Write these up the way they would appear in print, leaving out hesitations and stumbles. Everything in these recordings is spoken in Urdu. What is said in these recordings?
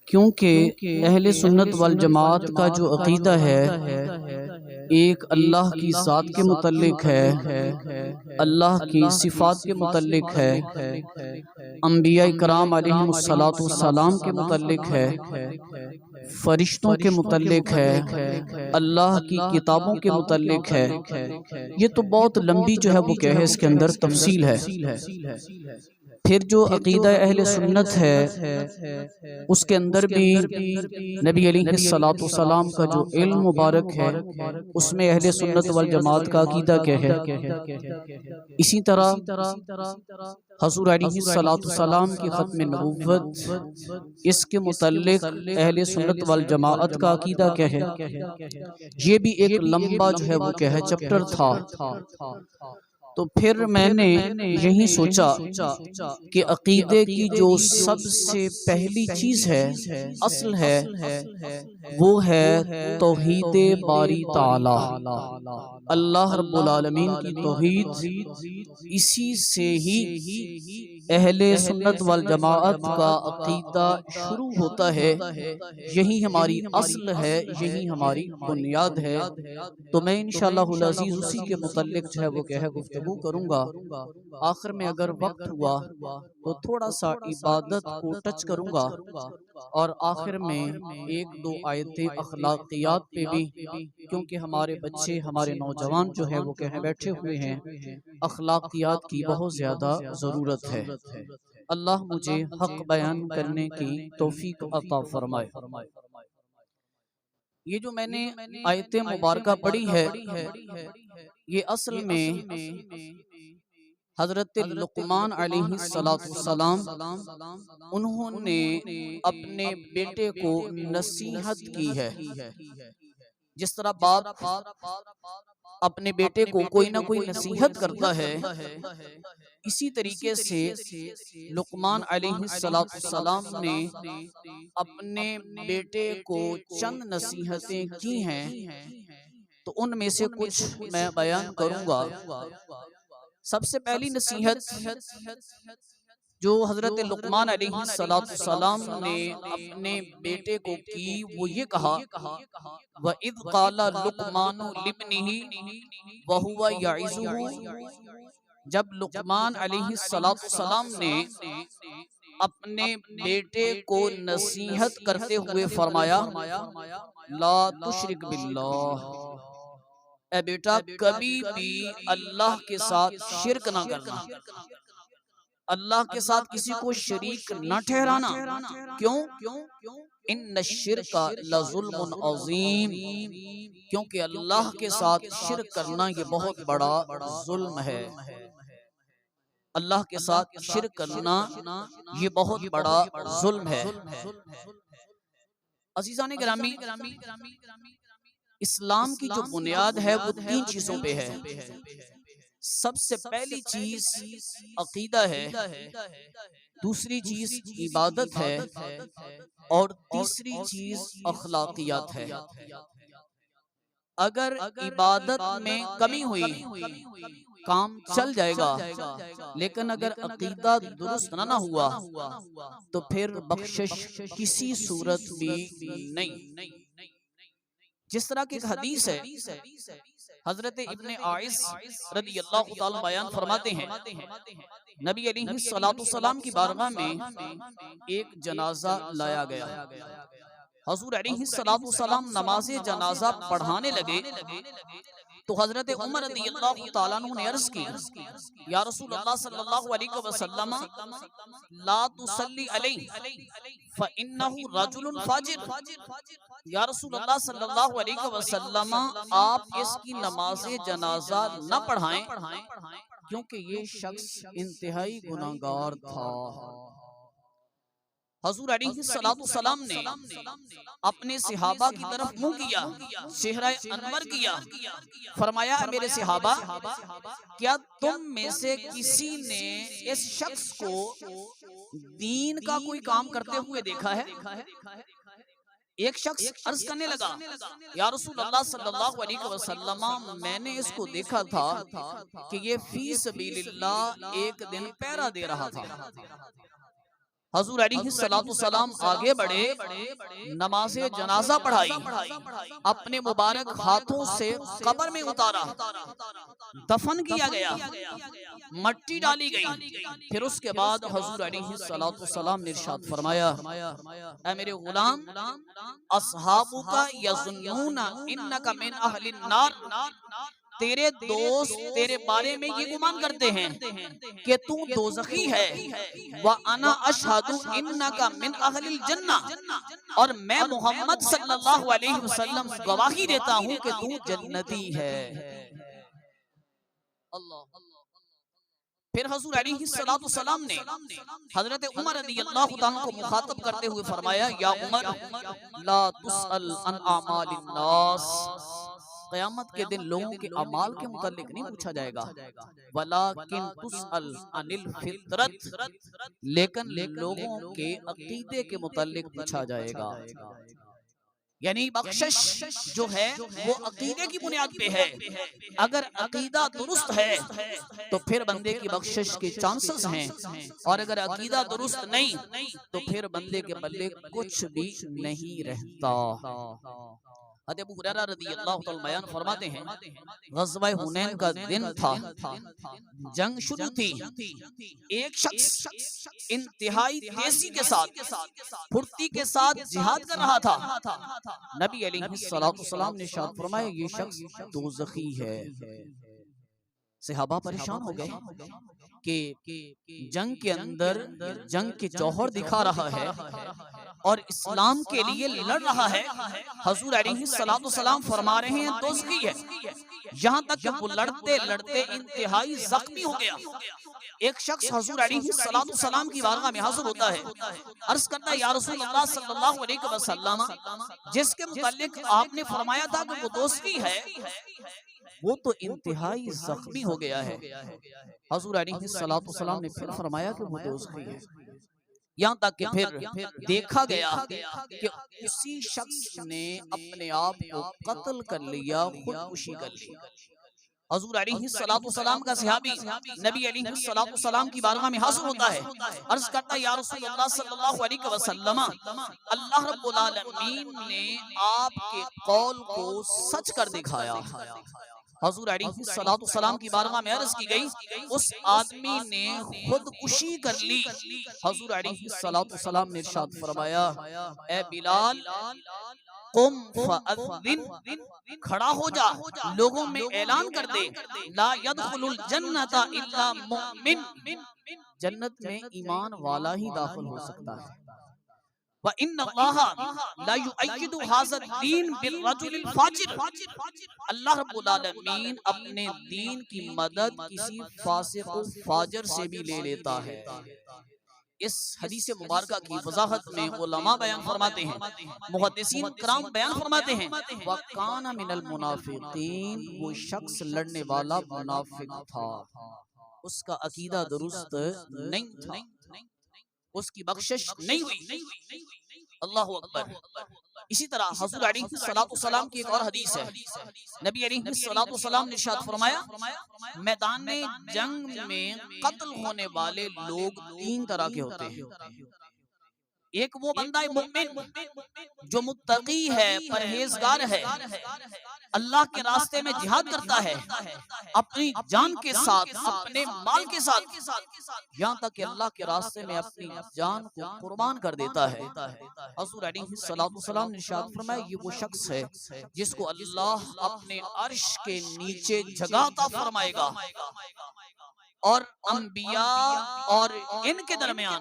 کیونکہ اہل سنت والجماعت کا جو عقیدہ ہے ایک اللہ کی ذات کے متعلق ہے، اللہ کی صفات کے متعلق ہے، انبیاء کرام علیہم السلام کے متعلق ہے، فرشتوں کے متعلق ہے، اللہ کی کتابوں کے متعلق ہے۔ یہ تو بہت لمبی جو ہے وہ کیا ہے، اس کے اندر تفصیل ہے۔ پھر جو عقیدہ اہل سنت ہے اس کے اندر بھی نبی علیہ السلام کا جو علم مبارک ہے اس میں اہل سنت والجماعت کا عقیدہ کیا ہے۔ اسی طرح حضور علیہ السلام کی ختم نبوت، اس کے متعلق اہل سنت والجماعت کا عقیدہ کیا ہے۔ یہ بھی ایک لمبا جو ہے وہ کیا ہے چپٹر تھا۔ تو پھر میں نے یہی سوچا کہ عقیدے کی جو سب سے پہلی چیز ہے، اصل ہے، وہ ہے توحید باری تعالی، اللہ رب العالمین کی توحید۔ اسی سے ہی اہل سنت والجماعت کا عقیدہ شروع ہوتا ہے، یہی ہماری اصل ہے، یہی ہماری بنیاد ہے۔ تو میں انشاءاللہ العزیز اسی کے متعلق جو ہے وہ کیا ہے گفتگو کروں گا۔ آخر میں اگر وقت ہوا تو تھوڑا سا عبادت کو ٹچ کروں گا، اور آخر میں ایک دو آیتیں اخلاقیات پہ بھی، کیونکہ ہمارے بچے، ہمارے نوجوان جو ہے وہ کہنے بیٹھے ہوئے ہیں، اخلاقیات کی بہت زیادہ ضرورت ہے۔ اللہ مجھے حق بیان کرنے کی توفیق عطا فرمائے۔ یہ جو میں نے آیت مبارکہ پڑھی ہے، یہ اصل میں حضرت لقمان علیہ السلام انہوں نے اپنے بیٹے کو نصیحت کی ہے۔ جس طرح باپ اپنے بیٹے کو کوئی نہ کوئی نصیحت کرتا ہے، اسی طریقے سے لقمان علیہ السلام نے اپنے بیٹے کو چند نصیحتیں کی ہیں، تو ان میں سے کچھ میں بیان کروں گا۔ سب سے پہلی نصیحت جو حضرت لقمان علیہ السلام نے اپنے بیٹے کو کی، وہ یہ کہا، وَإِذْ قَالَ لُقْمَانُ لِابْنِهِ وَهُوَ يَعِظُهُ، جب لقمان علیہ السلام نے اپنے بیٹے کو نصیحت کرتے ہوئے فرمایا، لا تشرک باللہ، اے بیٹا کبھی بھی اللہ کے ساتھ شرک نہ کرنا، اللہ کے ساتھ کسی کو شریک نہ ٹھہرانا۔ کیوں؟ ان الشرک لظلم عظیم، کیونکہ اللہ کے ساتھ شرک کرنا یہ بہت بڑا ظلم ہے۔ اللہ کے ساتھ شرک کرنا یہ بہت بڑا ظلم ہے۔ عزیزان گرامی، اسلام کی جو بنیاد ہے وہ تین چیزوں پہ ہے۔ سب سے پہلی چیز عقیدہ ہے، دوسری چیز عبادت ہے، اور تیسری چیز اخلاقیات ہے۔ اگر عبادت میں کمی ہوئی کام چل جائے گا، لیکن اگر عقیدہ درست نہ ہوا تو پھر بخشش کسی صورت بھی نہیں۔ جس طرح کی ایک حدیث ہے، حضرت ابن عائص رضی اللہ تعالیٰ بیان فرماتے ہیں، نبی علیہ السلام کی بارگاہ میں ایک جنازہ لایا گیا۔ حضور علیہ السلام نماز جنازہ پڑھانے لگے تو حضرت عمر رضی اللہ تعالیٰ عنہ نے عرض کی، یا رسول اللہ صلی اللہ علیہ وسلم لا تصلی علیہ فإنہ رجل فاجر، یا رسول اللہ صلی اللہ علیہ وسلم آپ اس کی نماز جنازہ نہ پڑھائیں، کیونکہ یہ شخص انتہائی گناہگار تھا۔ حضور علیہ السلام نے اپنے صحابہ کی طرف منہ کیا، چہرہ انور کیا، فرمایا، میرے صحابہ، کیا تم میں سے کسی نے اس شخص کو دین کا کوئی کام کرتے ہوئے دیکھا ہے؟ ایک شخص عرض کرنے لگا، یا رسول اللہ صلی اللہ علیہ وسلم، میں نے اس کو دیکھا تھا کہ یہ فی سبیل اللہ ایک دن پہرا دے رہا تھا۔ حضور علیہ السلام آگے بڑھے، نماز جنازہ پڑھائی، اپنے مبارک ہاتھوں سے قبر میں اتارا، دفن کیا گیا، مٹی ڈالی گئی۔ پھر اس کے بعد حضور علیہ السلام نے ارشاد فرمایا، اے میرے غلام، اصحابک یظنون انک من اہل النار، تیرے دوست تیرے بارے میں یہ گمان کرتے ہیں کہ تو دوزخی ہے، وَأَنَا أَشْهَدُ إِنَّكَ مِنْ أَهْلِ الْجَنَّةِ، اور میں محمد صلی اللہ علیہ وسلم گواہی دیتا ہوں کہ تو جنتی ہے۔ اللہ۔ پھر حضور علیہ السلام نے حضرت عمر رضی اللہ تعالیٰ کو مخاطب کرتے ہوئے فرمایا، یا عمر لا تسأل عن اعمال الناس، قیامت کے دن لوگوں کے اعمال کے متعلق نہیں پوچھا جائے گا، ولیکن تسأل عن الفطرت، لیکن لوگوں کے عقیدے کے متعلق پوچھا جائے گا۔ یعنی بخشش جو ہے وہ عقیدے کی بنیاد پہ ہے، اگر عقیدہ درست ہے تو پھر بندے کی بخشش کے چانسز ہیں، اور اگر عقیدہ درست نہیں تو پھر بندے کے پلے کچھ بھی نہیں رہتا۔ حضرت ابو ہریرہ رضی اللہ تعالیٰ بیان فرماتے ہیں، غزوہ حنین کا دن تھا، جنگ شروع تھی، ایک شخص انتہائی تیزی کے ساتھ، پھرتی کے ساتھ جہاد کر رہا تھا۔ نبی علیہ السلام نے ارشاد فرمایا، یہ شخص دوزخی ہے۔ صحابہ پریشان ہو گئے کہ جنگ کے اندر جنگ کے جوہر دکھا رہا ہے اور اسلام کے لیے لڑ رہا ہے، حضور علیہ السلام فرما رہے ہیں دوزخی ہے، یہاں تک کہ وہ لڑتے لڑتے انتہائی زخمی ہو گیا۔ ایک شخص حضور علیہ السلام کی بارگاہ میں حاضر ہوتا ہے، عرض کرتا ہے، یا رسول اللہ صلی اللہ علیہ وسلم، جس کے متعلق آپ نے فرمایا تھا کہ وہ دوزخی ہے، وہ تو انتہائی زخمی ہو گیا ہے۔ حضور علیہ السلام نے پھر فرمایا کہ وہ دوزخی ہے، یہاں تک کہ پھر دیکھا گیا کہ اسی شخص نے اپنے آپ کو قتل کر لیا، خودکشی کر لی۔ حضور علیہ السلام کا صحابی نبی علیہ السلام کی بارگاہ میں حاضر ہوتا ہے، عرض کرتا ہے، یا رسول اللہ صلی اللہ علیہ وسلم، اللہ رب العالمین نے آپ کے قول کو سچ کر دکھایا۔ حضور علیہ السلام کی بارگاہ میں عرض کی گئی، اس آدمی نے خودکشی کر لی۔ حضور علیہ السلام نے ارشاد فرمایا، اے بلال، قم فاذن، کھڑا ہو جا، لوگوں میں اعلان کر دے، لا يدخل الجنت الا مؤمن، جنت میں ایمان والا ہی داخل ہو سکتا ہے۔ وَإِنَّ اللَّهَ لَا يُؤَيِّدُ هَذَا الدِّينَ بِالرَّجُلِ الْفَاجِرِ، اللہ رب العالمین اپنے دین کی مدد کسی فاسق و فاجر سے بھی لے لیتا ہے۔ اس حدیث مبارکہ کی وضاحت میں علماء بیان فرماتے ہیں، محدثین کرام بیان فرماتے ہیں، وَكَانَ مِنَ الْمُنَافِقِينَ، وہ شخص لڑنے والا منافق تھا، اس کا عقیدہ درست نہیں تھا، اس کی بخشش نہیں ہوئی۔ اللہ اکبر۔ اسی طرح حضور علیہ السلام کی ایک اور حدیث ہے، نبی علیہ السلام نے ارشاد فرمایا، میدان جنگ میں قتل ہونے والے لوگ تین طرح کے ہوتے ہیں۔ ایک وہ بندہ مومن جو متقی ہے، پرہیزگار ہے، اللہ کے راستے میں جہاد کرتا ہے، اپنی جان کے ساتھ، اپنے مال کے ساتھ، یہاں تک کہ اللہ کے راستے میں اپنی جان کو قربان کر دیتا ہے۔ حضور علیہ السلام نے ارشاد فرمایا، یہ وہ شخص ہے جس کو اللہ اپنے عرش کے نیچے جگہ عطا فرمائے گا، اور انبیاء اور ان کے درمیان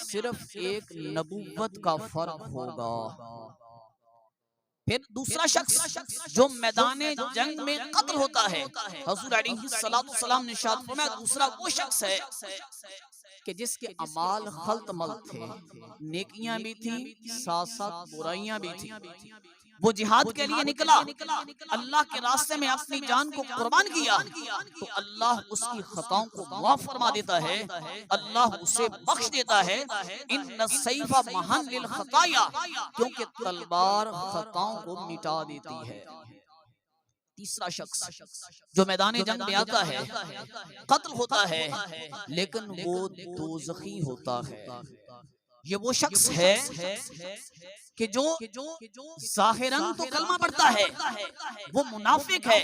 صرف ایک نبوت کا فرق ہوگا۔ پھر دوسرا شخص جو میدان جنگ میں قتل ہوتا ہے، حضور علیہ السلام نے ارشاد فرمایا، دوسرا وہ شخص ہے کہ جس کے اعمال خلط ملط تھے، نیکیاں بھی تھیں، ساتھ ساتھ برائیاں بھی تھیں، وہ جہاد کے لیے نکلا، اللہ کے راستے میں اپنی جان کو قربان کیا، تو اللہ اس کی خطاؤں کو معاف فرما دیتا ہے، اللہ اسے بخش دیتا ہے۔ ان السیف محن للخطایا، کیونکہ تلوار خطاؤں کو مٹا دیتی ہے۔ تیسرا شخص جو میدان جنگ میں آتا ہے، قتل ہوتا ہے، لیکن وہ دوزخی ہوتا ہے، یہ وہ شخص ہے کہ جو ظاہراً تو کلمہ پڑھتا ہے، وہ منافق ہے،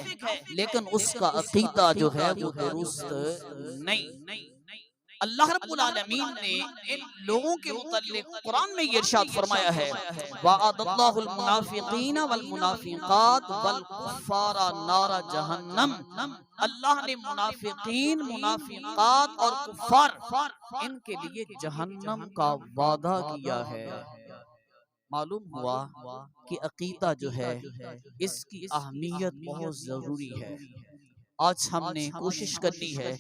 لیکن اس کا عقیدہ جو ہے وہ درست نہیں۔ اللہ رب العالمین نے ان لوگوں کے متعلق قرآن میں یہ ارشاد فرمایا ہے وَعَدَ اللَّهُ الْمُنَافِقِينَ وَالْمُنَافِقَاتِ وَالْكُفَّارَ نَارَ جہنم، اللہ نے منافقین، منافقات اور کفار ان کے لیے جہنم کا وعدہ کیا ہے۔ معلوم ہوا کہ عقیدہ جو ہے اس کی اہمیت بہت ضروری ہے۔ آج ہم نے کوشش کرنی ہے،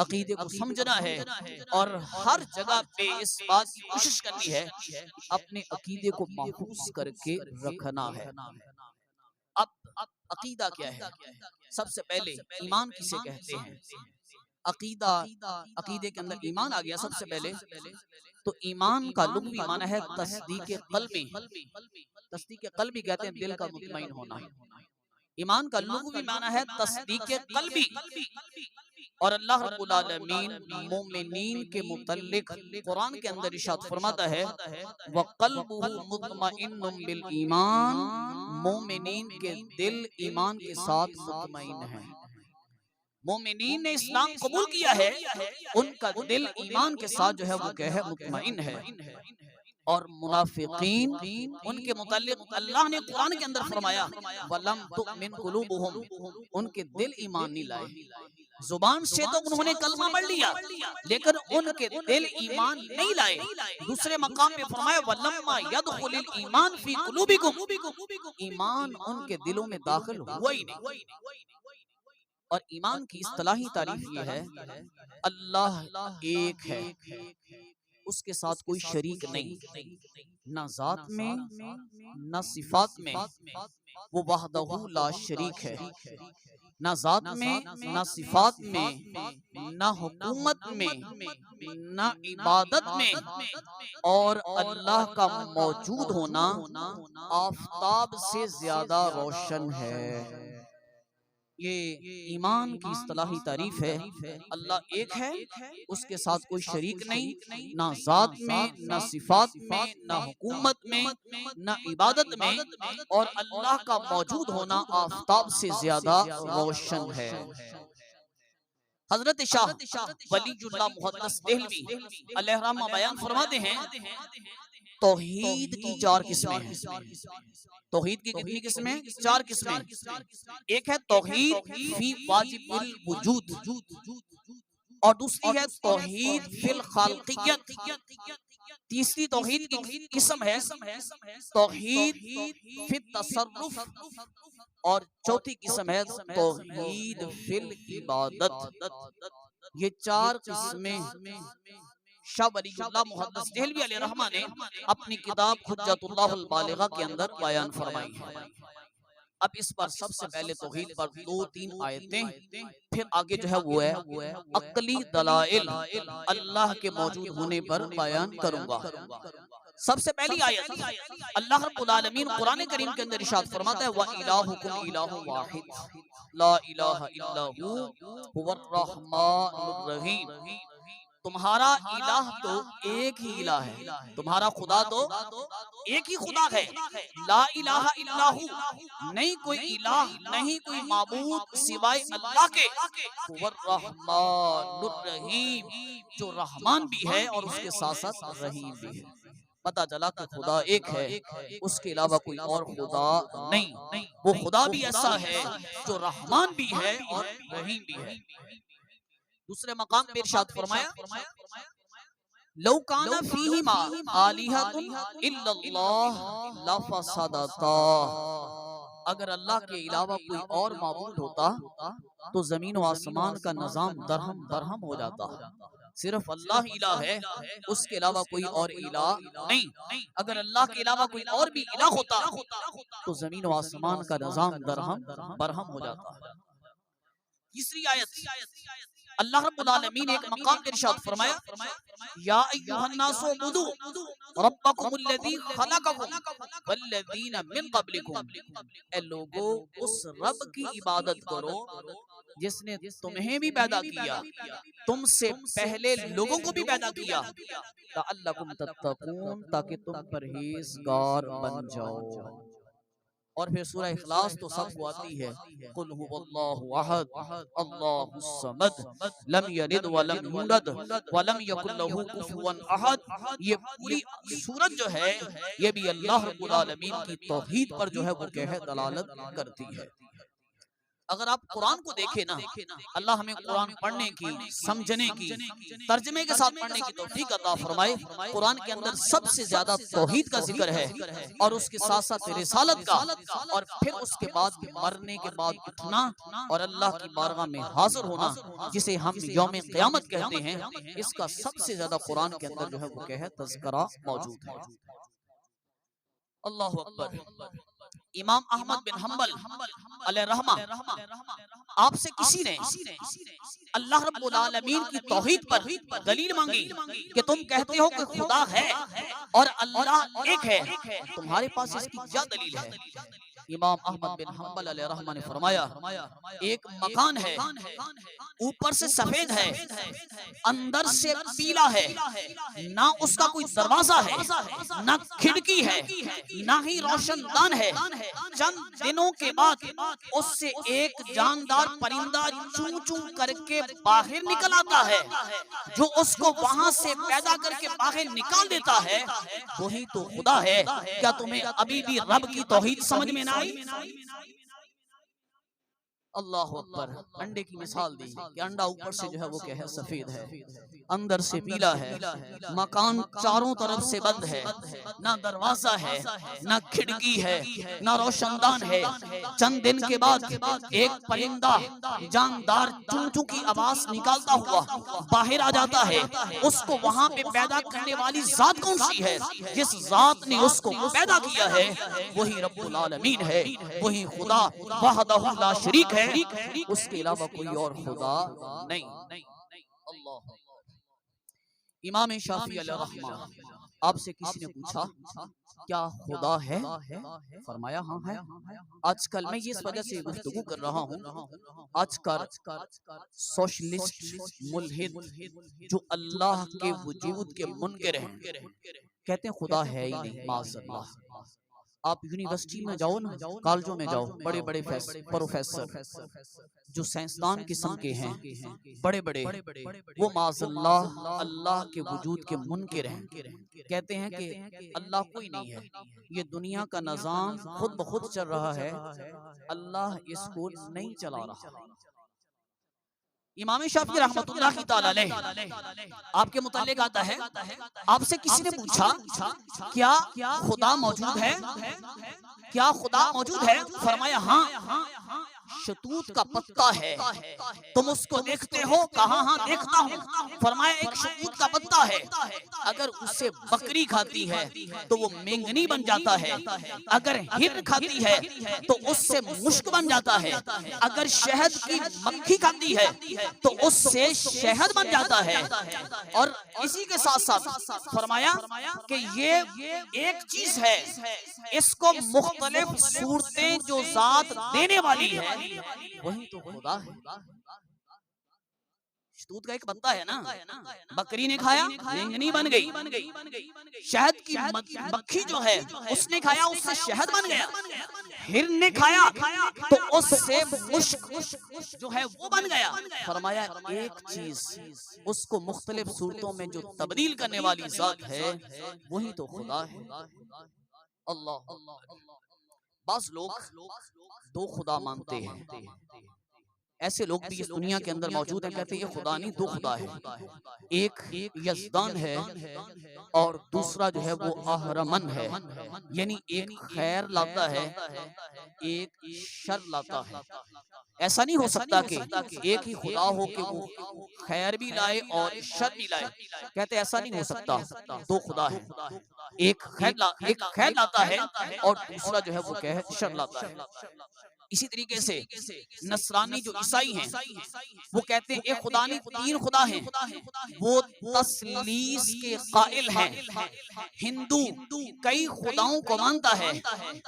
عقیدے کو سمجھنا ہے، اور ہر جگہ پہ اس بات کی کوشش کرنی ہے اپنے عقیدے کو محفوظ کر کے رکھنا ہے۔ اب عقیدہ کیا ہے؟ سب سے پہلے ایمان کسے کہتے ہیں؟ عقیدے کے اندر ایمان آ گیا سب سے پہلے، تو ایمان کا لغوی معنی ہے تصدیق قلبی۔ تصدیق قلبی کہتے ہیں دل کا مطمئن ہونا۔ ایمان کا لغوی معنی ہے تصدیق قلبی، اور اللہ رب العالمین مومنین کے متعلق قرآن کے اندر ارشاد فرماتا ہے وَقَلْبُهُ مُطْمَئِنٌ بِالْإِيمَانِ، مومنین کے دل ایمان کے ساتھ مطمئن ہیں۔ مومنین نے اسلام قبول کیا ہے، ان کا دل ایمان کے ساتھ جو ہے وہ کیا ہے؟ مطمئن ہے۔ اور منافقین ان کے متعلق اللہ نے قرآن کے اندر فرمایا وَلَمْ تُؤْمِنْ قُلُوبُهُمْ، ان کے دل ایمان نہیں لائے۔ زبان سے تو انہوں نے کلمہ پڑھ لیا لیکن ان کے دل ایمان نہیں لائے۔ دوسرے مقام پہ فرمایا وَلَمَّا يَدْخُلِ الْإِيمَانُ فِي قُلُوبِكُمْ، ایمان ان کے دلوں میں داخل ہوا ہی نہیں۔ اور ایمان کی اصطلاحی تعریف یہ ہے اللہ ایک ہے، اس کے ساتھ کوئی شریک نہیں، نہ ذات میں نہ صفات میں، وہ وحدہ لا شریک ہے، نہ ذات میں نہ صفات میں نہ حکومت میں نہ عبادت میں، اور اللہ کا موجود ہونا آفتاب سے زیادہ روشن ہے۔ یہ ایمان کی اصطلاحی تعریف ہے اللہ ایک ہے، اس کے ساتھ کوئی شریک نہیں، نہ ذات میں نہ صفات میں نہ حکومت میں نہ عبادت میں، اور اللہ کا موجود ہونا آفتاب سے زیادہ روشن ہے۔ حضرت شاہ ولی اللہ محدث دہلوی علیہ الرحمہ بیان فرماتے ہیں توحید کی 4 قسمیں ہیں۔ توحید کی کتنی قسمیں؟ 4 قسمیں۔ ایک ہے توحید فی واجب الوجود، اور دوسری ہے توحید فی الخالقیت، تیسری توحید کی قسم ہے توحید فی التصرف، اور چوتھی قسم ہے توحید فی العبادت۔ یہ 4 قسمیں شاہ ولی اللہ محدث دہلوی علیہ الرحمہ نے اپنی کتاب حجت اللہ البالغہ کے اندر بیان فرمائی ہیں۔ اب اس پر سب سے پہلے توحید پر 2-3 آیتیں، پھر آگے جو ہے وہ ہے عقلی دلائل اللہ کے موجود ہونے پر بیان کروں گا۔ سب سے پہلی آیت اللہ رب العالمین قرآن کریم کے اندر ارشاد فرماتا ہے وَإِلَٰهُكُمْ إِلَٰهٌ وَاحِدٌ لَا إِلَٰهَ إِلَّا هُوَ هُوَ الرَّحْمَٰنُ الرَّحِيمُ، تمہارا الہ تو ایک ہی الہ ہے، تمہارا خدا تو ایک ہی خدا ہے، لا الہ الا ہو، نہیں کوئی الہ نہیں کوئی معبود سوائے اللہ کے، هو الرحمن الرحیم، جو رحمان بھی ہے اور اس کے ساتھ ساتھ رحیم بھی ہے۔ پتہ چلا کہ خدا ایک ہے، اس کے علاوہ کوئی اور خدا نہیں، وہ خدا بھی ایسا ہے جو رحمان بھی ہے اور رحیم بھی ہے۔ دوسرے مقام پہ ارشاد فرمایا لو کان فیہما آلہۃ الا اللہ لفسدتا، اگر اللہ کے علاوہ کوئی اور معبود ہوتا تو زمین و آسمان کا نظام درہم برہم ہو جاتا۔ صرف اللہ الہ ہے، اس کے علاوہ کوئی اور الہ نہیں۔ اگر اللہ کے علاوہ کوئی اور بھی الہ ہوتا تو زمین و آسمان کا نظام درہم برہم ہو جاتا۔ تیسری آیت اللہ رب العالمین ایک مقام کے ارشاد فرمایا یا ایھا الناس اعبدوا ربکم الذی خلقکم والذین من قبلکم، اے لوگو اس رب کی عبادت کرو جس نے تمہیں بھی پیدا کیا، تم سے پہلے لوگوں کو بھی پیدا کیا، لعلکم تتقون، تاکہ تم پرہیزگار بن جاؤ۔ اور پھر سورہ اخلاص تو سب کو آتی ہے، قل هو اللہ احد اللہ الصمد لم یلد ولم یولد ولم یکن لہ کفوا احد۔ یہ پوری سورت جو ہے یہ بھی اللہ رب العالمین کی توحید پر جو ہے وہ کہ ہے دلالت کرتی ہے۔ اگر آپ قرآن کو دیکھیں نا، اللہ ہمیں قرآن پڑھنے کی، سمجھنے کی، ترجمے کے ساتھ پڑھنے کی توفیق عطا فرمائے۔ قرآن کے اندر سب سے زیادہ توحید کا ذکر ہے، اور اس کے ساتھ ساتھ رسالت کا، اور پھر اس کے بعد مرنے کے بعد اٹھنا اور اللہ کی بارگاہ میں حاضر ہونا، جسے ہم یوم قیامت کہتے ہیں، اس کا سب سے زیادہ قرآن کے اندر جو ہے وہ کہ ہے تذکرہ موجود ہے۔ اللہ اکبر۔ امام احمد بن حنبل علیہ رحمہ، آپ سے کسی نے اللہ رب العالمین کی توحید پر دلیل مانگی کہ تم کہتے ہو کہ خدا ہے اور اللہ ایک ہے، تمہارے پاس اس کی کیا دلیل ہے؟ امام احمد بن حنبل علیہ رحمہ نے فرمایا ایک مکان ہے، اوپر سے سفید ہے، اندر سے پیلا ہے، نہ اس کا کوئی دروازہ ہے، نہ کھڑکی ہے، نہ ہی روشن دان ہے۔ چند دنوں کے بعد اس سے ایک جاندار پرندہ چون چون کر کے باہر نکل آتا ہے، جو اس کو وہاں سے پیدا کر کے باہر نکال دیتا ہے، وہی تو خدا ہے۔ کیا تمہیں ابھی بھی رب کی توحید سمجھ میں نہ آئی؟ اللہ اکبر۔ انڈے کی مثال دی کہ انڈا اوپر سے جو ہے وہ کہ ہے سفید ہے، اندر سے پیلا ہے، مکان چاروں طرف سے بند ہے، نہ دروازہ ہے، نہ کھڑکی ہے، نہ روشن دان ہے۔ چند دن کے بعد ایک پرندہ جاندار چون چون کی آواز نکالتا ہوا باہر آ جاتا ہے۔ اس کو وہاں پہ پیدا کرنے والی ذات کون سی ہے؟ جس ذات نے اس کو پیدا کیا ہے وہی رب العالمین ہے، وہی خدا وحدہ لا شریک ہے، اس کے علاوہ کوئی اور خدا نہیں۔ اللہ۔ امام شافعی علیہ رحمہ، آپ سے کسی نے پوچھا کیا خدا ہے؟ فرمایا ہاں ہے۔ آج کل میں اس وجہ سے گفتگو کر رہا ہوں، آج کل سوشلسٹ ملحد جو اللہ کے وجود کے منکر ہیں، کہتے ہیں خدا ہے ہی نہیں، معاذ اللہ۔ آپ یونیورسٹی میں جاؤ نا، کالجوں میں جاؤ، بڑے بڑے پروفیسر جو سائنسدان قسم کے ہیں، بڑے بڑے، وہ معاذ اللہ اللہ کے وجود کے منکر ہیں، کہتے ہیں کہ اللہ کوئی نہیں ہے، یہ دنیا کا نظام خود بخود چل رہا ہے، اللہ اس کو نہیں چلا رہا۔ امام شافعی رحمۃ اللہ تعالی علیہ آپ کے متعلق آتا ہے، آپ سے کسی نے پوچھا کیا خدا موجود ہے؟ کیا خدا موجود ہے؟ فرمایا ہاں، شتوت کا پتا ہے، تم اس کو دیکھتے ہو؟ کہاں ہاں دیکھتا ہوں۔ فرمایا ایک شتوت کا پتا ہے، اگر اسے بکری کھاتی ہے تو وہ مینگنی بن جاتا ہے، اگر ہرن کھاتی ہے تو اس سے مشک بن جاتا ہے، اگر شہد کی مکھی کھاتی ہے تو اس سے شہد بن جاتا ہے۔ اور اسی کے ساتھ ساتھ فرمایا کہ یہ ایک چیز ہے، اس کو مختلف صورتیں جو ذات دینے والی ہے وہی تو خدا ہے۔ شتوت کا ایک پتا ہے نا، بکری نے کھایا مینگنی بن گئی، شہد کی مکھی جو ہے اس نے کھایا اس سے شہد بن گیا، ہرن نے کھایا تو اس سے مشک جو ہے وہ بن گیا۔ فرمایا ایک چیز اس کو مختلف صورتوں میں جو تبدیل کرنے والی ذات ہے وہی تو خدا ہے۔ اللہ۔ بعض لوگ دو خدا مانتے ہیں، ایسے لوگ بھی اس دنیا کے اندر موجود ہیں، کہتے ہیں یہ خدا نہیں، دو خدا ہے، ایک یزدان ہے اور دوسرا جو ہے وہ اہرمن ہے، یعنی ایک خیر لاتا ہے ایک شر لاتا ہے۔ ایسا نہیں ہو سکتا کہ ایک ہی خدا ہو کہ وہ خیر بھی لائے اور شر بھی لائے، کہتے ایسا نہیں ہو سکتا، دو خدا ہے، ایک خیر لاتا ہے اور دوسرا جو ہے وہ شر لاتا ہے۔ اسی طریقے سے نصرانی جو عیسائی ہیں وہ کہتے ہیں ایک خدا نہیں تین خدا ہیں، وہ تثلیث کے قائل ہیں۔ ہندو کئی خداؤں کو مانتا ہے،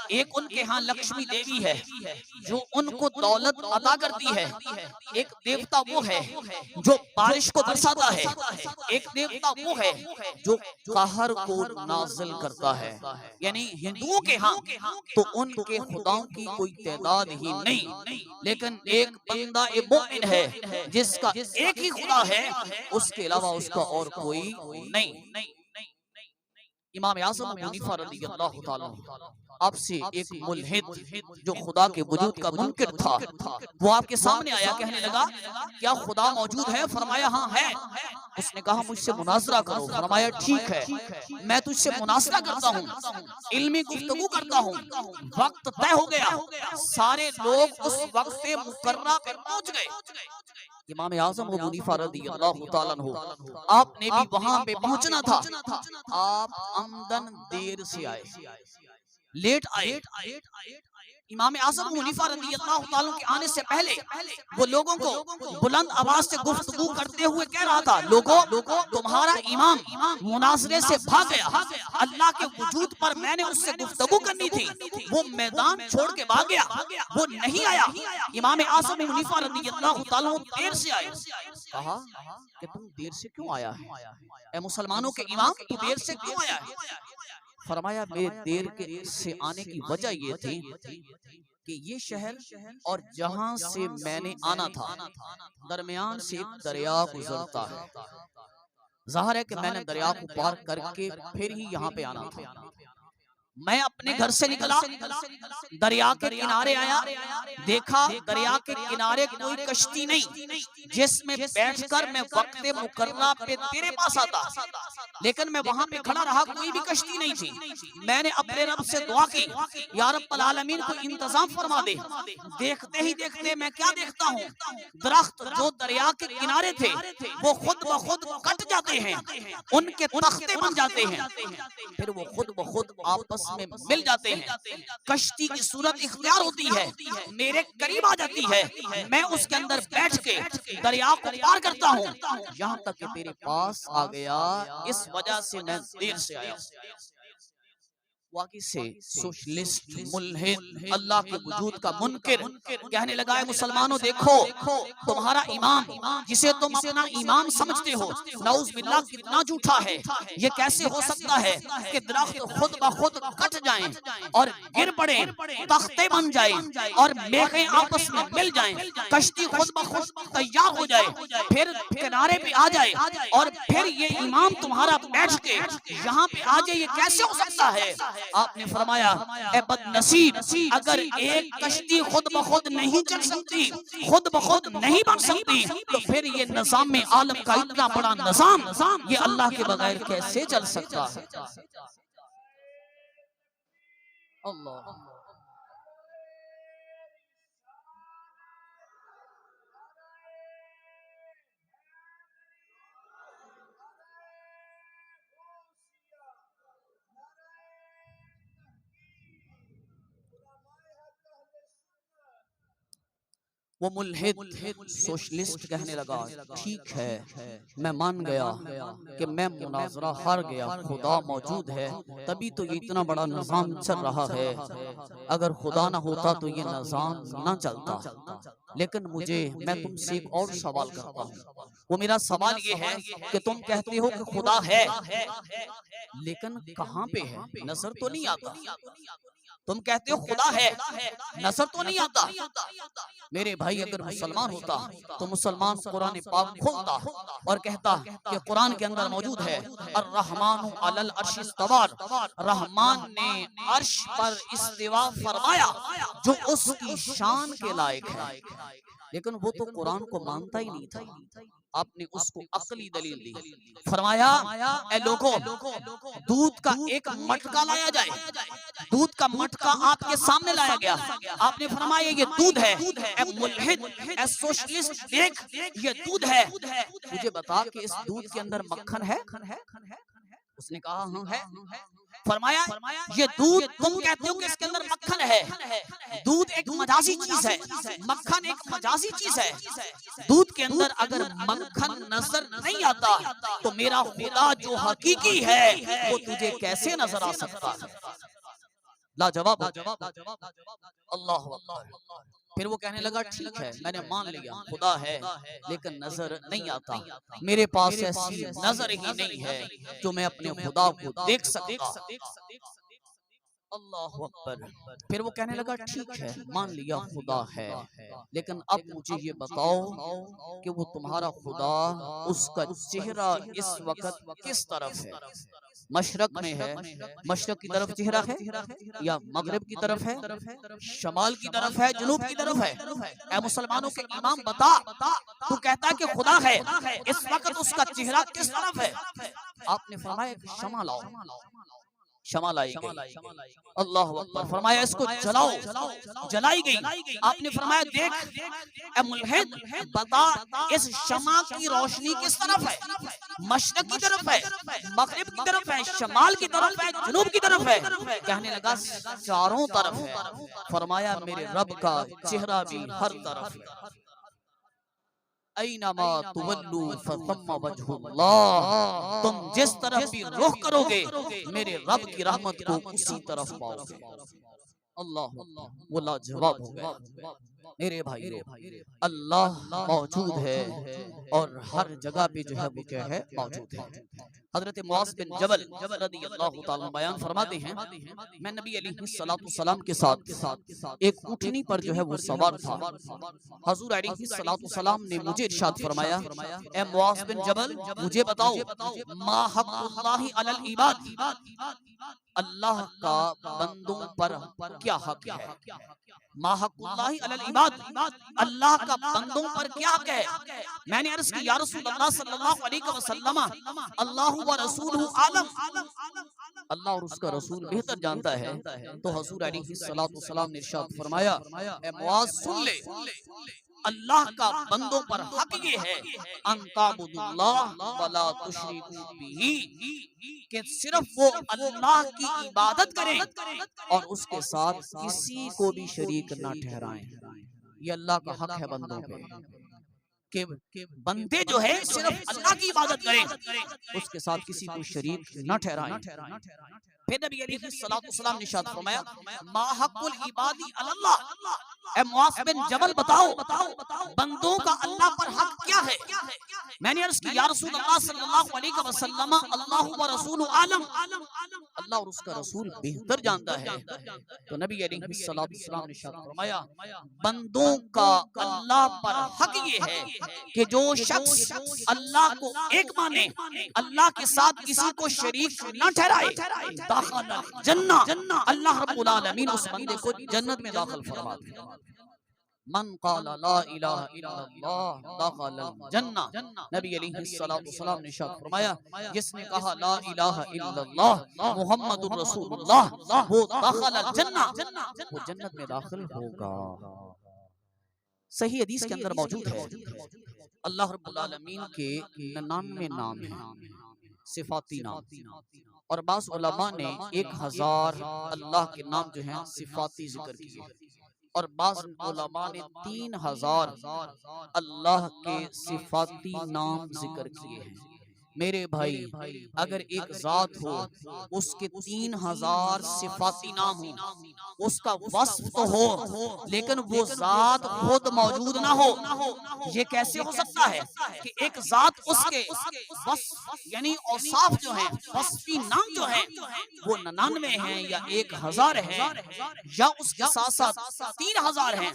ایک ان کے ہاں لکشمی دیوی ہے جو ان کو دولت عطا کرتی ہے، ایک دیوتا وہ ہے جو بارش کو برساتا ہے، ایک دیوتا وہ ہے جو قہر کو نازل کرتا ہے۔ یعنی ہندوؤں کے ہاں تو ان کے خداؤں کی کوئی تعداد ہی نہیں، لیکن ایک بندہ مومن ہے جس کا ایک ہی خدا ہے، اس کے علاوہ اس کا اور کوئی نہیں۔ امام اعظم ابو حنیفہ رضی اللہ تعالیٰ آپ سے ایک ملحد جو خدا کے وجود کا منکر تھا وہ آپ کے سامنے آیا، کہنے لگا کیا خدا موجود ہے؟ فرمایا ہاں ہے۔ اس نے کہا مجھ سے مناظرہ کرو۔ فرمایا ٹھیک ہے، میں تجھ سے مناظرہ کرتا ہوں، علمی گفتگو کرتا ہوں۔ وقت طے ہو گیا، سارے لوگ اس وقت مقررہ پر پہنچ گئے۔ امام اعظم ابو حنیفہ رضی اللہ تعالیٰ عنہ آپ نے بھی وہاں پہ پہنچنا تھا، آپ عمدن دیر سے آئے، لیٹ آئے۔ امام اعظم ابو حنیفہ رضی اللہ تعالیٰ کے آنے سے پہلے وہ لوگوں کو بلند آواز سے گفتگو کرتے ہوئے کہہ رہا تھا لوگوں تمہارا امام مناظرے سے بھاگ گیا، اللہ کے وجود پر میں نے اس سے گفتگو کرنی تھی، وہ میدان چھوڑ کے بھاگ گیا، وہ نہیں آیا۔ امام اعظم ابو حنیفہ رضی اللہ تعالیٰ دیر سے آئے۔ کہا کہ تم دیر سے کیوں آیا ہے اے مسلمانوں کے امام، تو دیر سے کیوں آیا ہے؟ فرمایا میرے دیر سے آنے کی وجہ یہ تھی کہ یہ شہر اور جہاں سے میں نے آنا تھا درمیان سے ایک دریا گزرتا ہے، ظاہر ہے کہ میں نے دریا کو پار کر کے پھر ہی یہاں پہ آنا تھا۔ میں اپنے گھر سے نکلا، دریا کے کنارے آیا، دیکھا دریا کے کنارے کوئی کشتی نہیں جس میں بیٹھ کر میں وقت مقررہ پہ تیرے پاس آتا، لیکن میں وہاں پہ کھڑا رہا، کوئی بھی کشتی نہیں تھی۔ میں نے اپنے رب سے دعا کی یا رب العالمین کو انتظام فرما دے۔ دیکھتے ہی دیکھتے میں کیا دیکھتا ہوں، درخت جو دریا کے کنارے تھے وہ خود بخود کٹ جاتے ہیں، ان کے تختے بن جاتے ہیں، پھر وہ خود بخود آپس میں مل جاتے ہیں، کشتی کی صورت اختیار ہوتی ہے، میرے قریب آ جاتی ہے، میں اس کے اندر بیٹھ کے دریا کو پار کرتا ہوں، یہاں تک کہ تیرے پاس آ گیا، اس وجہ سے میں دیر سے آیا۔ واقعی سے سوشلسٹ ملحد اللہ کے وجود کا منکر کہنے لگا ہے مسلمانوں دیکھو تمہارا امام جسے تم اپنا امام سمجھتے ہو نعوذ باللہ کتنا جھوٹا ہے۔ یہ کیسے ہو سکتا ہے کہ درخت خود بخود کٹ جائیں اور گر پڑیں، تختے بن جائیں اور میخیں آپس میں مل جائیں، کشتی خود بخود تیار ہو جائے، پھر کنارے پہ آ جائے اور پھر یہ امام تمہارا بیٹھ کے یہاں پہ آ جائے، یہ کیسے ہو سکتا ہے؟ آپ نے فرمایا اے بد نصیب، اگر ایک کشتی خود بخود نہیں چل سکتی، خود بخود نہیں بن سکتی، تو پھر یہ نظام عالم کا اتنا بڑا نظام یہ اللہ کے بغیر کیسے چل سکتا ہے؟ اللہ وہ ملحد سوشلسٹ کہنے لگا ٹھیک ہے میں مان گیا کہ میں مناظرہ ہار گیا، خدا موجود ہے تبھی تو یہ اتنا بڑا نظام چل رہا ہے، اگر خدا نہ ہوتا تو یہ نظام نہ چلتا۔ لیکن میں تم سے ایک اور سوال کرتا ہوں، وہ میرا سوال یہ ہے کہ تم کہتے ہو کہ خدا ہے لیکن کہاں پہ ہے؟ نظر تو نہیں آتا۔ تم کہتے ہو خدا ہے، نظر تو نہیں آتا۔ میرے بھائی اگر مسلمان ہوتا تو مسلمان قرآن پاک کھولتا اور کہتا کہ قرآن کے اندر موجود ہے الرحمن علی العرش استوى، رحمان نے عرش پر استوا فرمایا، جو اس کی شان کے لائق ہے، لیکن وہ تو قرآن کو مانتا ہی نہیں تھا۔ آپ نے اس کو عقلی دلیل دی، فرمایا اے لوگوں دودھ کا ایک مٹکا لایا جائے، دودھ کا مٹکا آپ کے سامنے لایا گیا، آپ نے فرمایا یہ دودھ ہے، اے ملحد اے سوشلسٹ دیکھ یہ دودھ ہے، مجھے بتا کہ اس دودھ کے اندر مکھن ہے؟ اس نے کہا ہاں ہے۔ فرمایا یہ دودھ تم کہتے ہو کہ اس کے اندر مکھن ہے، دودھ ایک مجازی چیز ہے، مکھن ایک مجازی چیز ہے، دودھ کے اندر اگر مکھن نظر نہیں آتا تو میرا خدا جو حقیقی ہے وہ تجھے کیسے نظر آ سکتا ہے؟ لاجواب اللہ اکبر۔ پھر وہ کہنے لگا ٹھیک ہے میں نے مان لیا خدا ہے لیکن نظر نہیں آتا، میرے پاس ایسی نظر ہی نہیں ہے جو میں اپنے خدا کو دیکھ سکتا۔ اللہ اکبر۔ پھر وہ کہنے لگا ٹھیک ہے مان لیا خدا ہے، لیکن اب مجھے یہ بتاؤ کہ وہ تمہارا خدا اس کا چہرہ اس وقت کس طرف ہے؟ مشرق میں ہے، مشرق کی طرف چہرہ ہے یا مغرب کی طرف ہے، شمال کی طرف ہے، جنوب کی طرف ہے؟ اے مسلمانوں کے امام بتا، تو کہتا ہے کہ خدا ہے، اس وقت اس کا چہرہ کس طرف ہے؟ آپ نے فرمایا کہ شمع لاؤ، شمع لائی گئی۔ اللہ اکبر۔ فرمایا اس کو جلاؤ، جلائی گئی۔ آپ نے فرمایا دیکھ اے ملحد بتا اس شمع کی روشنی کس طرف ہے؟ مشرق کی طرف ہے، مغرب کی طرف ہے، شمال کی طرف ہے، جنوب کی طرف ہے؟ کہنے لگا چاروں طرف ہے۔ فرمایا میرے رب کا چہرہ بھی ہر طرف ہے، اینما تولو فثم وجہ اللہ، تم جس طرف بھی رخ کرو گے میرے رب کی رحمت کو اسی طرف پاؤ گے۔ اللہ وہ لاجواب ہو گئے۔ میرے بھائیو اللہ موجود ہے اور ہر جگہ پہ جو ہے وہ کیا ہے موجود ہے۔ حضرت معاذ بن جبل رضی اللہ تعالیٰ بیان فرماتے ہیں میں نبی علیہ السلام کے ساتھ ایک اونٹنی پر جو ہے وہ سوار تھا، حضور علیہ السلام نے مجھے ارشاد فرمایا اے معاذ بن جبل مجھے بتاؤ ما حق اللہ علی العباد، اللہ کا بندوں پر کیا حق ہے؟ ما حق اللہ علی العباد، اللہ کا بندوں پر کیا حق ہے؟ میں نے عرض کی یا رسول اللہ صلی اللہ علیہ وسلم اللہ و رسولہ عالم، اللہ اور اس کا رسول بہتر جانتا ہے۔ تو حضور علیہ السلام نے ارشاد فرمایا اے معاذ سن لے، اللہ کا بندوں پر حق یہ ہے ان تعبدوا اللہ ولا تشرکوا بہ، کہ صرف وہ اللہ کی عبادت کریں اور اس کے ساتھ کسی کو بھی شریک نہ ٹھہرائیں۔ یہ اللہ کا حق ہے بندوں پہ کہ بندے جو ہے صرف اللہ کی عبادت کریں، اس کے ساتھ کسی کو شریک نہ ٹھہرائیں۔ پھر نبی علیہ السلام نے ارشاد فرمایا ما حق العباد علی اللہ، اے معاذ بن جبل بتاؤ بندوں کا اللہ پر حق کیا ہے؟ میں نے عرض کی یا رسول اللہ صلی اللہ علیہ وسلم اللہ و رسول عالم، اللہ اور اس کا رسول بہتر جانتا ہے۔ تو نبی علیہ السلام نے ارشاد فرمایا بندوں کا اللہ پر حق یہ ہے کہ جو شخص اللہ کو ایک مانے، اللہ کے ساتھ کسی کو شریک نہ ٹھہرائے، داخل جنہ، اللہ رب العالمین اس بندے کو جنت میں داخل فرما دے۔ من قال لا الہ الا اللہ دخل الجنہ، نبی علیہ السلام نے ارشاد فرمایا جس نے کہا لا الہ الا اللہ محمد الرسول اللہ وہ دخل الجنہ، وہ جنت میں داخل ہوگا۔ صحیح حدیث کے اندر موجود ہے اللہ رب العالمین کے 99 نام ہیں، صفاتی نام، اور بعض علماء نے 1000 اللہ کے نام جو ہیں صفاتی ذکر کیے، اور بعض علماء نے 3000 اللہ کے صفاتی نام ذکر کیے ہیں۔ میرے بھائی اگر ایک ذات ہو اس کے 3000 صفاتی نام ہوں، اس کا وصف تو ہو لیکن وہ ذات خود موجود نہ ہو، یہ کیسے ہو سکتا ہے کہ ایک ذات اس کے وصف یعنی اوصاف جو ہیں وصفی نام جو ہیں وہ 99 ہیں یا 1000 ہیں یا اس کے ساتھ ساتھ 3000 ہیں،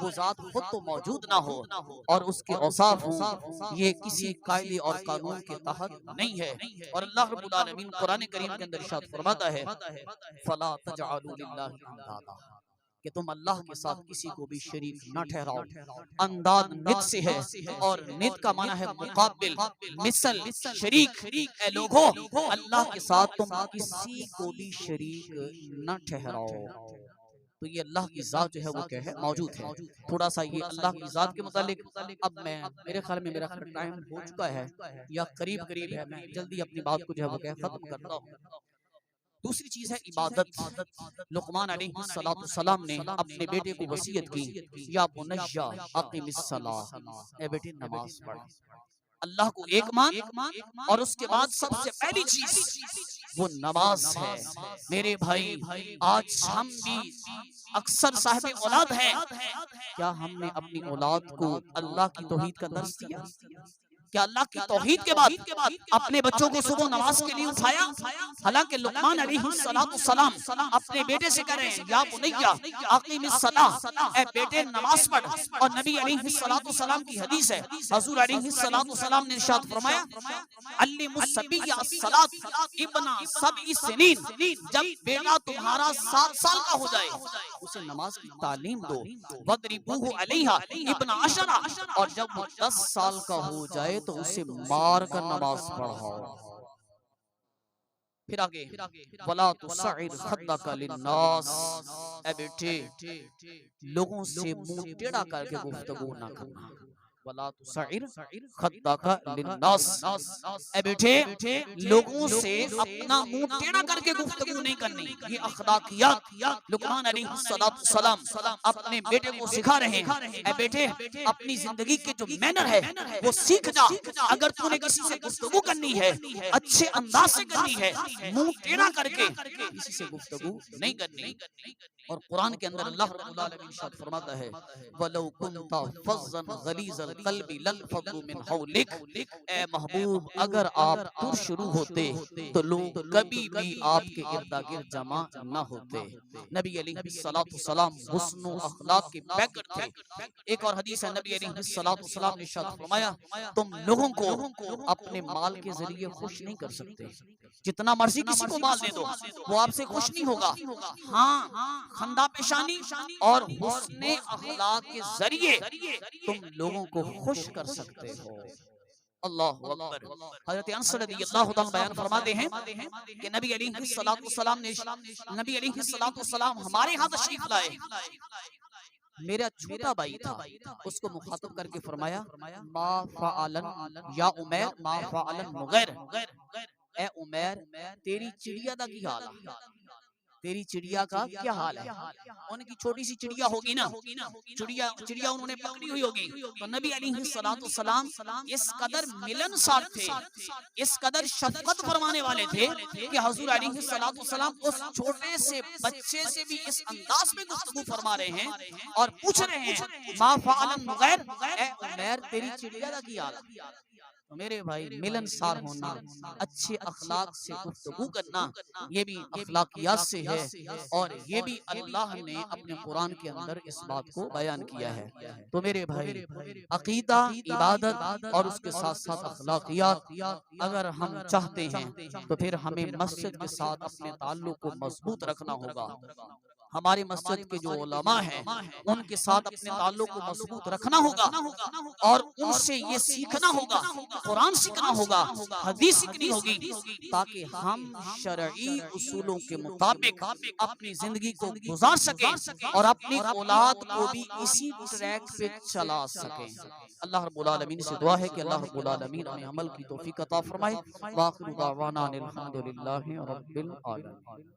وہ ذات خود تو موجود نہ ہو اور اس کے اوصاف ہوں، یہ کسی قاعدے اور قانون کے تحت نہیں ہے۔ اور اللہ رب العالمین قرآن کریم کے اندر ارشاد فرماتا ہے فَلَا تَجْعَلُوا لِلَّهِ أَنْدَادًا، کہ تم اللہ کے ساتھ کسی کو بھی شریک نہ ٹھہراؤ۔ انداد ند سے ہے اور ند کا معنی ہے مقابل، مثل، شریک۔ اے لوگوں اللہ کے ساتھ تم کسی کو بھی شریک نہ ٹھہراؤ۔ تو یہ اللہ کی ذات جو ہے وہ کیا ہے موجود ہے۔ تھوڑا سا یہ اللہ کی ذات کے متعلق، اب میں میرے خیال میں میرا ٹائم ہو چکا ہے یا قریب ہے، میں جلدی اپنی بات کو جو ہے وہ ختم کرتا ہوں۔ دوسری چیز ہے عبادت. لقمان علیہ السلام نے اپنے بیٹے کو وصیت کی یا بنیا اقم الصلاۃ، اے بیٹے نماز پڑھ. اللہ کو ایک مان اور اس کے بعد سب سے پہلی چیز وہ نماز ہے. میرے بھائی آج ہم بھی اکثر صاحب اولاد ہیں، کیا ہم نے اپنی اولاد کو اللہ کی توحید کا درس دیا؟ کیا اللہ کی توحید کے بعد اپنے بچوں کو صبح نماز کے لیے اٹھایا؟ حالانکہ لقمان علیہ السلام اپنے بیٹے سے کہہ رہے ہیں یا بنیا اقیم الصلاۃ، اے بیٹے نماز پڑھ. اور نبی علیہ السلام کی حدیث ہے، حضور علیہ السلام نے ارشاد فرمایا علموا الصبی الصلاۃ ابن 7 سنین، جب بیٹا تمہارا 7 سال کا ہو جائے اسے نماز کی تعلیم دو. وَضْرِبُوهُ عَلَيْهَا ابن 10، اور جب وہ 10 سال کا ہو جائے تو اسے مار کر نماز پڑھاؤ. پھر آگے وَلَا تُصَعِّرْ خَدَّكَ لِلنَّاسِ، اے بیٹے لوگوں سے منہ ٹیڑھا کر کے گفتگو نہ کرنا. وَلَا تُصَعِّرْ خَدَّكَ لِلنَّاسِ، اے بیٹے لوگوں سے اپنا منہ ٹیڑھا کر کے گفتگو نہیں کرنی. یہ اخلاقیات لقمان علیہ السلام اپنے بیٹے کو سکھا رہے ہیں. اے بیٹے اپنی زندگی کے جو مینر ہے وہ سیکھ جا. اگر تو نے کسی سے گفتگو کرنی ہے اچھے انداز سے کرنی ہے، منہ ٹیڑھا کر کے کسی سے گفتگو نہیں کرنی. اور قرآن کے اندر اللہ رب العالمین ارشاد فرماتا ہے وَلَوْ كُنْتَ فَظًّا غَلِيظَ الْقَلْبِ لَانفَضُّوا مِنْ حَوْلِكَ، اے محبوب اگر آپ پرشروع ہوتے تو لوگ کبھی بھی آپ کے ارد گرد جمع نہ ہوتے. نبی علیہ السلام حسن و اخلاق کے بیکر تھے. ایک اور حدیث ہے، نبی علیہ السلام نے ارشاد فرمایا تم لوگوں کو اپنے مال کے ذریعے خوش نہیں کر سکتے. جتنا مرضی کسی کو مال دے دو وہ آپ سے خوش نہیں ہوگا. ہاں خندہ پیشانی اور حسن اخلاق کے ذریعے تم لوگوں کو خوش کر سکتے ہو. اللہ اکبر. حضرت انس رضی اللہ تعالیٰ بیان فرماتے ہیں کہ نبی علیہ السلام ہمارے ہاں تشریف لائے. میرا چھوٹا بھائی تھا، اس کو مخاطب کر کے فرمایا ما فعلن یا عمیر ما فعلن مغیر، اے عمیر تیری چڑیا دا کی حال ہے؟ تیری چڑیا کا کیا حال ہے؟ ان کی چھوٹی سی چڑیا ہوگی نا، چڑیا انہوں نے پکڑی ہوئی ہوگی. تو نبی علیہ السلام اس قدر ملنسار تھے، اس قدر شفقت فرمانے والے تھے کہ حضور علیہ السلام اس چھوٹے سے بچے سے بھی اس انداز میں گفتگو فرما رہے ہیں اور پوچھ رہے ہیں ما فعلن مغیر، اے عمیر تیری چڑیا دا کی حال ہے؟ تو میرے بھائی ملنسار ہونا، اچھے اخلاق سے گفتگو کرنا، یہ بھی اخلاقیات سے ہے. اور یہ بھی اللہ نے اپنے قرآن کے اندر اس بات کو بیان کیا ہے. تو میرے بھائی عقیدہ، عبادت اور اس کے ساتھ ساتھ اخلاقیات اگر ہم چاہتے ہیں تو پھر ہمیں مسجد کے ساتھ اپنے تعلق کو مضبوط رکھنا ہوگا. ہماری مسجد کے جو علماء ہیں ان کے ساتھ اپنے تعلق کو مضبوط رکھنا ہوگا اور ان سے یہ سیکھنا ہوگا، قرآن سیکھنا ہوگا، حدیث سیکھنی ہوگی، تاکہ ہم شرعی اصولوں کے مطابق اپنی زندگی کو گزار سکیں اور اپنی اولاد کو بھی اسی ٹریک پہ چلا سکیں. اللہ رب العالمین سے دعا ہے کہ اللہ رب العالمین ہمیں عمل کی توفیق عطا فرمائے. وآخر دعوانا الحمدللہ رب العالمین.